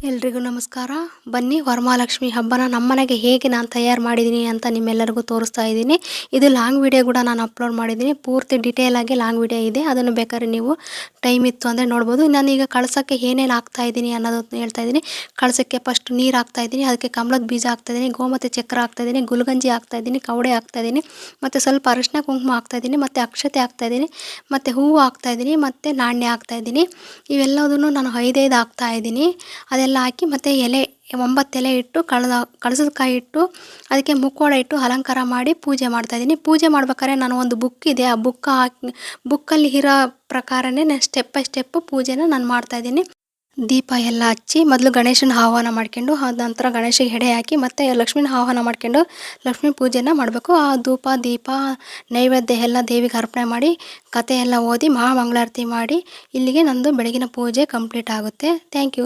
ಎಲ್ರಿಗೂ ನಮಸ್ಕಾರ. ಬನ್ನಿ ವರಮಹಾಲಕ್ಷ್ಮಿ ಹಬ್ಬನ ನಮ್ಮನೆಗೆ ಹೇಗೆ ನಾನು ತಯಾರು ಮಾಡಿದ್ದೀನಿ ಅಂತ ನಿಮ್ಮೆಲ್ಲರಿಗೂ ತೋರಿಸ್ತಾ ಇದ್ದೀನಿ. ಇದು ಲಾಂಗ್ ವಿಡಿಯೋ ಕೂಡ ನಾನು ಅಪ್ಲೋಡ್ ಮಾಡಿದ್ದೀನಿ. ಪೂರ್ತಿ ಡೀಟೇಲ್ ಆಗಿ ಲಾಂಗ್ ವಿಡಿಯೋ ಇದೆ. ಅದನ್ನು ಬೇಕಾದ್ರೆ ನೀವು ಟೈಮ್ ಇತ್ತು ಅಂದರೆ ನೋಡ್ಬೋದು. ನಾನೀಗ ಕಳಸಕ್ಕೆ ಏನೇನು ಹಾಕ್ತಾ ಇದ್ದೀನಿ ಅನ್ನೋದನ್ನ ಹೇಳ್ತಾ ಇದ್ದೀನಿ. ಕಳಸಕ್ಕೆ ಫಸ್ಟ್ ನೀರು ಹಾಕ್ತಾ ಇದ್ದೀನಿ, ಅದಕ್ಕೆ ಕಮಲದ ಬೀಜ ಹಾಕ್ತಾ ಇದ್ದೀನಿ, ಗೋಮತಿ ಚಕ್ರ ಹಾಕ್ತಾ ಇದ್ದೀನಿ, ಗುಲ್ಗಂಜಿ ಹಾಕ್ತಾ ಇದ್ದೀನಿ, ಕವಡೆ ಹಾಕ್ತಾ ಇದ್ದೀನಿ, ಮತ್ತು ಸ್ವಲ್ಪ ಅರಿಶಿನ ಕುಂಕುಮ ಹಾಕ್ತಾ ಇದ್ದೀನಿ, ಮತ್ತು ಅಕ್ಷತೆ ಹಾಕ್ತಾ ಇದ್ದೀನಿ, ಮತ್ತು ಹೂವು ಹಾಕ್ತಾ ಇದ್ದೀನಿ, ಮತ್ತು ನಾಣ್ಯ ಹಾಕ್ತಾ ಇದ್ದೀನಿ. ಇವೆಲ್ಲದನ್ನು ನಾನು 5 ಹಾಕ್ತಾ ಇದ್ದೀನಿ. ಅದೆಲ್ಲ ಹಾಕಿ ಮತ್ತು ಎಲೆ 9 ಎಲೆ ಇಟ್ಟು ಕಳಸದ ಕಾಯಿ ಇಟ್ಟು ಅದಕ್ಕೆ ಮುಕ್ಕೋಡ ಇಟ್ಟು ಅಲಂಕಾರ ಮಾಡಿ ಪೂಜೆ ಮಾಡ್ತಾಯಿದ್ದೀನಿ. ಪೂಜೆ ಮಾಡ್ಬೇಕಾದ್ರೆ ನಾನು ಒಂದು ಬುಕ್ ಇದೆ, ಆ ಬುಕ್ಕಲ್ಲಿ ಇರೋ ಪ್ರಕಾರನೇ ನಾನು ಸ್ಟೆಪ್ ಬೈ ಸ್ಟೆಪ್ಪು ಪೂಜೆನ ನಾನು ಮಾಡ್ತಾಯಿದ್ದೀನಿ. ದೀಪ ಎಲ್ಲ ಹಚ್ಚಿ ಮೊದಲು ಗಣೇಶನ ಆಹ್ವಾನ ಮಾಡ್ಕೊಂಡು ಅದ ನಂತರ ಗಣೇಶಗೆ ಎಡೆ ಹಾಕಿ ಮತ್ತು ಲಕ್ಷ್ಮೀನ ಆಹ್ವಾನ ಮಾಡ್ಕೊಂಡು ಲಕ್ಷ್ಮೀ ಪೂಜೆನ ಮಾಡಬೇಕು. ಆ ಧೂಪ ದೀಪ ನೈವೇದ್ಯ ಎಲ್ಲ ದೇವಿಗೆ ಅರ್ಪಣೆ ಮಾಡಿ ಕತೆ ಎಲ್ಲ ಓದಿ ಮಹಾಮಂಗಳಾರತಿ ಮಾಡಿ ಇಲ್ಲಿಗೆ ನಂದು ಬೆಳಗಿನ ಪೂಜೆ ಕಂಪ್ಲೀಟ್ ಆಗುತ್ತೆ. Thank you.